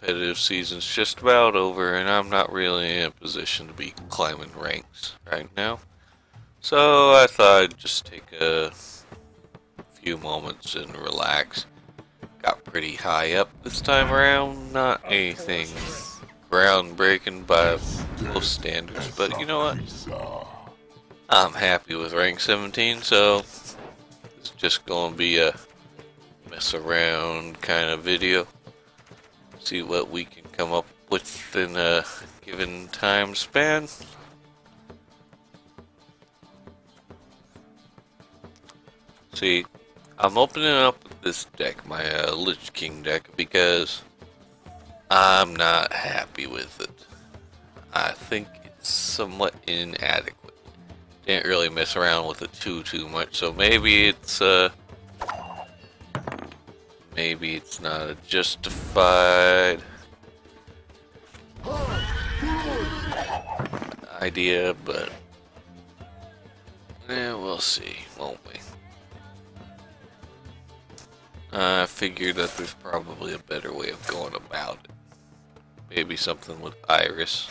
competitive season's just about over, and I'm not really in a position to be climbing ranks right now. So I thought I'd just take a few moments and relax. Got pretty high up this time around, not anything groundbreaking by most standards, but you know what? I'm happy with rank 17, so it's just gonna be a mess around kind of video. See what we can come up with in a given time span. See, I'm opening up with this deck, my Lich King deck, because I'm not happy with it. I think it's somewhat inadequate. Didn't really mess around with it too much, so maybe it's not a justified idea, but yeah, we'll see, won't we? I figured that there's probably a better way of going about it. Maybe something with Iris.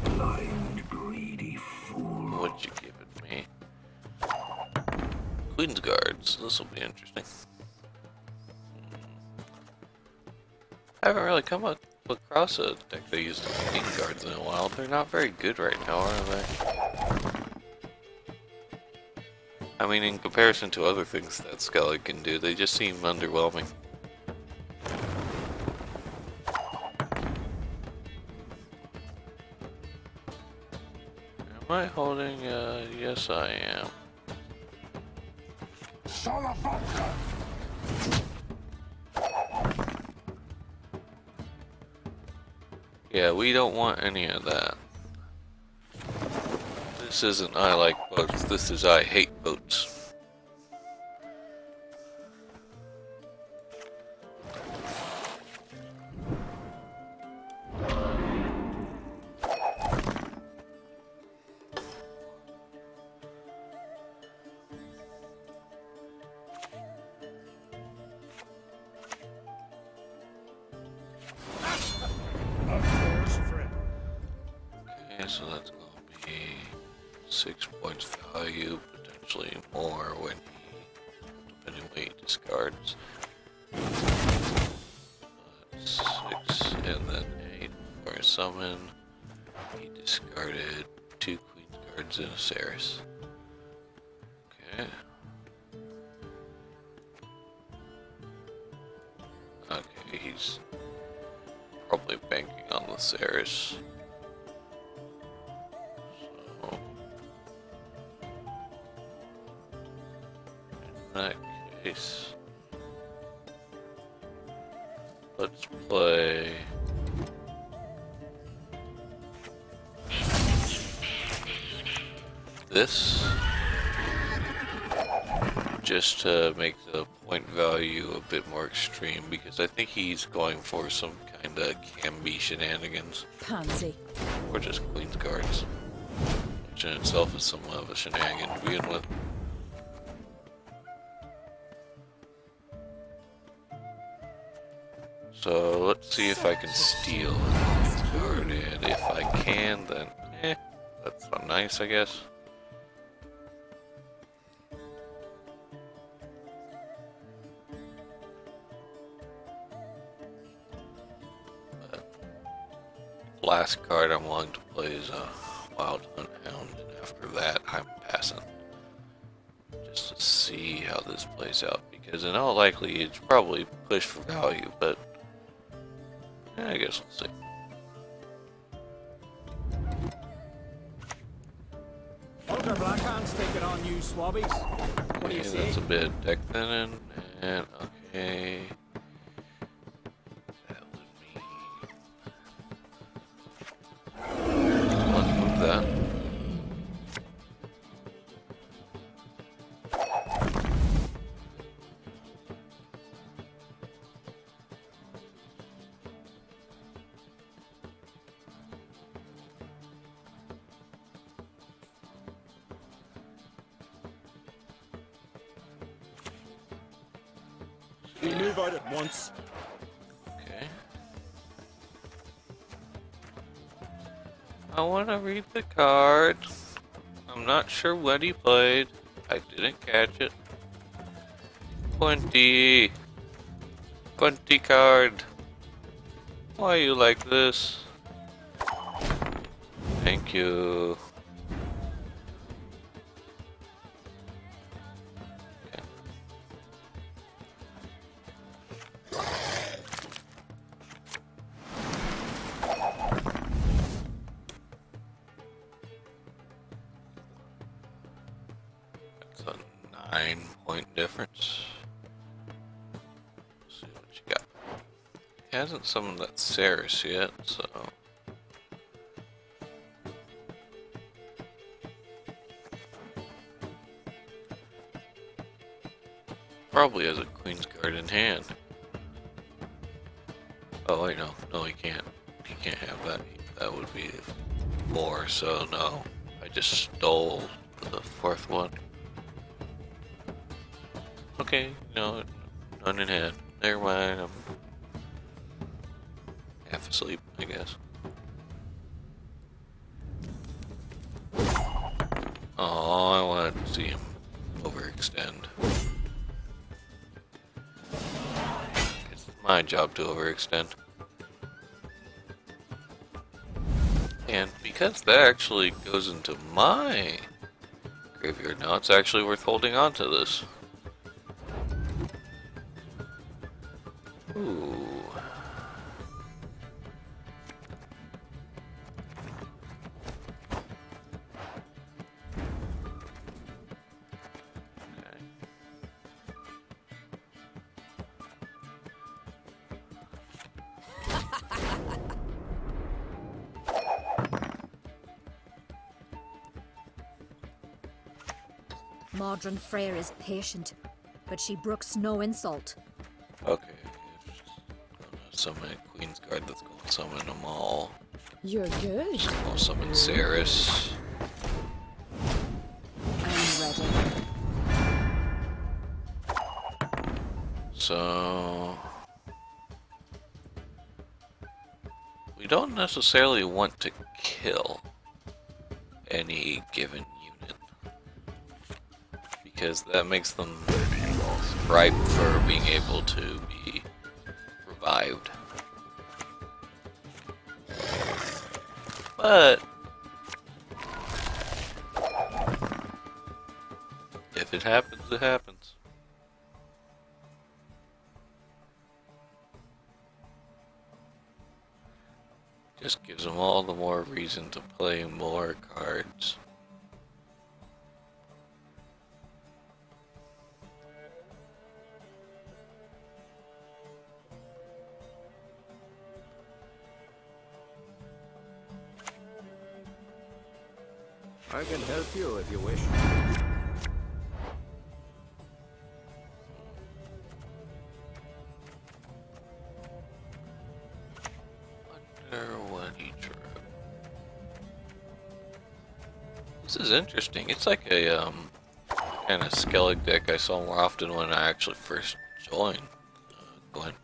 Blind, greedy fool. What you giving me? Queen's Guards. This will be interesting. I haven't really come across a deck that uses Queen's Guards in a while. They're not very good right now, are they? I mean, in comparison to other things that Skellig can do, they just seem underwhelming. Am I holding? Yes I am. Yeah, we don't want any of that. This isn't I like boats, this is I hate boats. Okay, so that's gonna be 6 points value, potentially more when depending on what he discards. 6 and then 8 for a summon. He discarded 2 Queen's Guards and a Ceres. Okay. Okay, he's probably banking on the Ceres. In that case, let's play this just to make the point value a bit more extreme, because I think he's going for some kind of Camby shenanigans. Pansy. Or just Queen's Guards, which in itself is somewhat of a shenanigan to begin with. So let's see if I can steal this card, and if I can, then that's not nice, I guess. But last card I'm willing to play is a Wild Hunt Hound, and after that I'm passing. Just to see how this plays out, because in all likely it's probably pushed for value, but I guess we'll see. Ogre Blackhand's taking on you, swabbies. What do you say? That's a bit of deck thinning, and okay. That would mean let's move that. We move out at once. Okay. I want to read the card. I'm not sure what he played. I didn't catch it. 20. 20 card. Why you like this? Thank you. Okay. That's a 9-point difference. Let's see what you got. He hasn't summoned that Ceres yet, so. Probably has a Queen's Guard in hand. Oh wait, no. No, he can't. He can't have that. That would be 4, so no. I just stole the 4th one. Okay, no, none in hand. Never mind, I'm half asleep, I guess. Oh, I wanted to see him overextend. It's my job to overextend. And because that actually goes into my graveyard now, it's actually worth holding on to this. Ooh. Okay. Modron Freyr is patient, but she brooks no insult. Okay. Summon a Queen's Guard, let's go summon them all. You're good. I'll summon Ceres. I'm ready. So we don't necessarily want to kill any given unit because that makes them ripe for being able to be revived. But if it happens, it happens. Just gives them all the more reason to play more cards. I can help you if you wish. Wonder what he drew. This is interesting. It's like a kind of Skellig deck I saw more often when I actually first joined Gwent.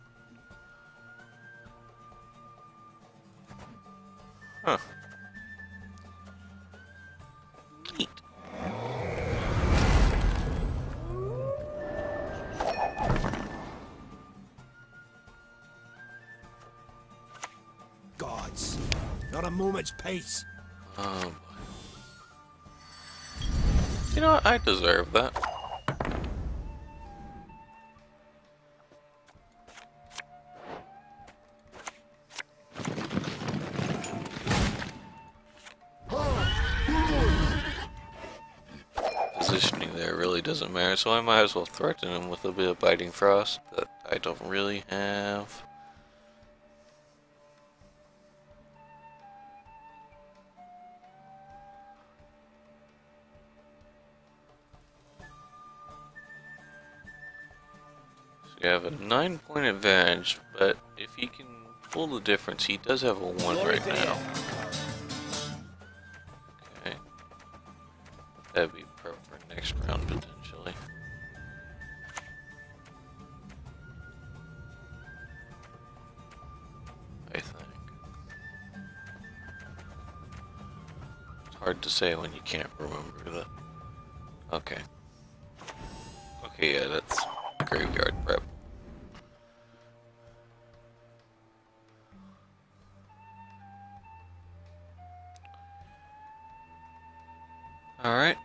Huh. Neat. Gods, not a moment's peace. You know what? I deserve that. Positioning there really doesn't matter, so I might as well threaten him with a bit of Biting Frost that I don't really have. You have a 9-point advantage, but if he can pull the difference, he does have a 1 right now. Okay. That'd be perfect for next round, potentially. I think. hard to say when you can't remember the... Okay. Okay, yeah, that's graveyard prep. Alright.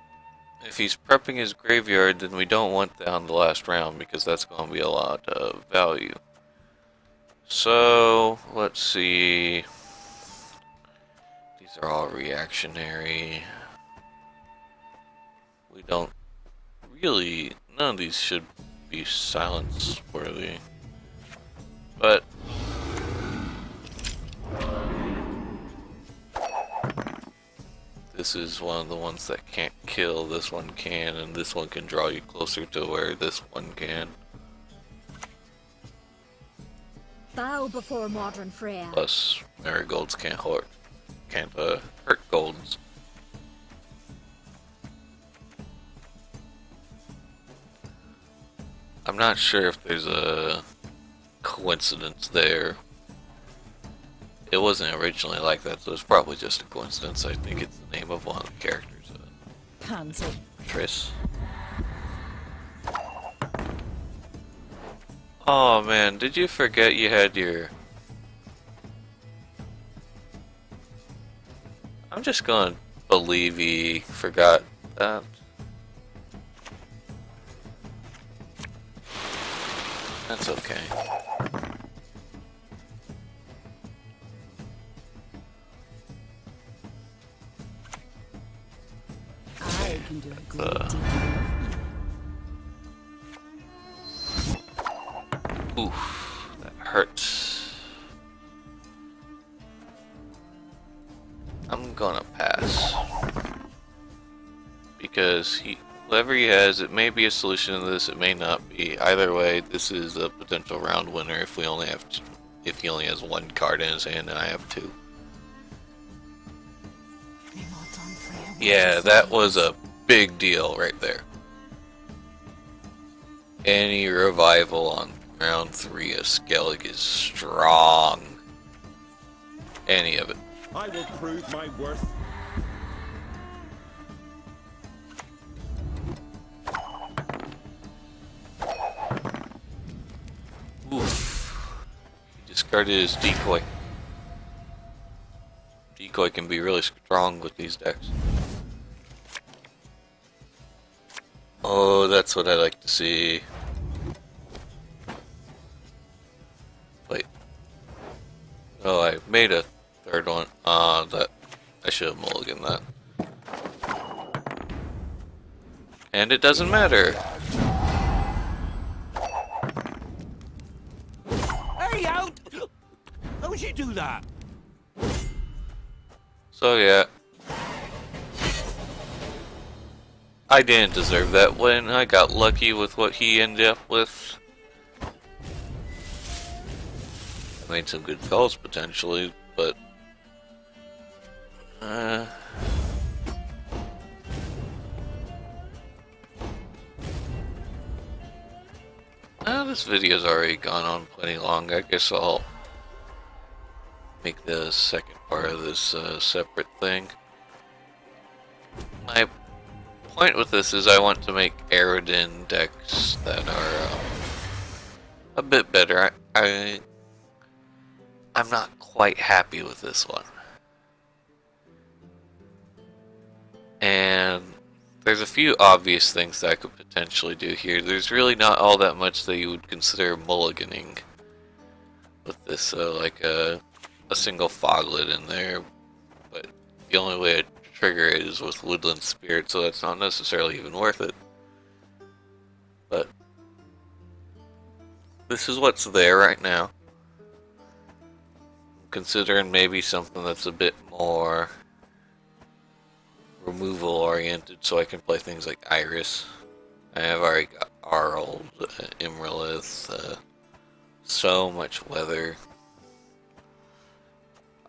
If he's prepping his graveyard, then we don't want that on the last round because that's going to be a lot of value. So, let's see. These are all reactionary. We don't really... None of these should be silence worthy. But... this is one of the ones that can't kill, this one can, and this one can draw you closer to where this one can. Bow before modern Freya. Plus, marigolds can't hurt golds. I'm not sure if there's a coincidence there. It wasn't originally like that, so it's probably just a coincidence. I think it's the name of one of the characters. Cancel. Triss. Oh man, did you forget you had your... I'm just gonna believe he forgot that. That's okay. I can do a great deal. Oof, that hurts. I'm gonna pass. Because whatever he has, it may be a solution to this, it may not be. Either way, this is a potential round winner if we only have if he only has one card in his hand and I have two. Yeah, that was a big deal right there. Any revival on round 3 of Skellig is strong. Any of it. I will prove my worth. Oof. He discarded his decoy. Decoy can be really strong with these decks. Oh, that's what I like to see. Wait. Oh, I made a third one. That I should have mulliganed that. And it doesn't matter. Hey, out! How would you do that? So yeah. I didn't deserve that win. I got lucky with what he ended up with. I made some good calls potentially, but this video's already gone on plenty long. I guess I'll make the second part of this separate thing. My point with this is I want to make Aerodin decks that are a bit better. I'm not quite happy with this one. And there's a few obvious things that I could potentially do here. There's really not all that much that you would consider mulliganing with this, like a single foglet in there, but the only way to trigger it is with Woodland Spirit, so that's not necessarily even worth it. But this is what's there right now. I'm considering maybe something that's a bit more removal oriented, so I can play things like Iris. I have already got Arld, Imralith, so much weather.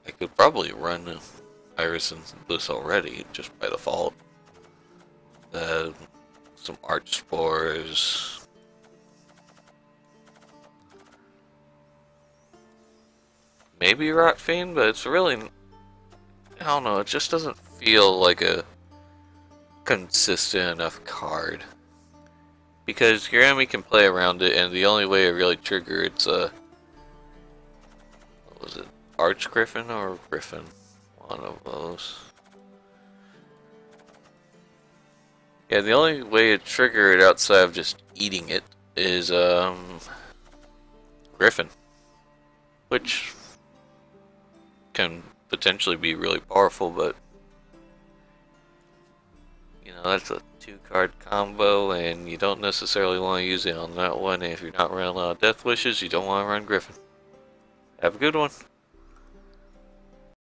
I could probably run Iris and this already, just by default. Some Arch Spores. Maybe Rot Fiend, but it's really... I don't know, it just doesn't feel like a consistent enough card. Because your enemy can play around it, and the only way to really trigger it's a... What was it? Arch Griffin or Griffin? One of those. Yeah, the only way to trigger it outside of just eating it is, Griffin. Which can potentially be really powerful, but you know, that's a 2-card combo, and you don't necessarily want to use it on that one. And if you're not running a lot of Death Wishes, you don't want to run Griffin. Have a good one.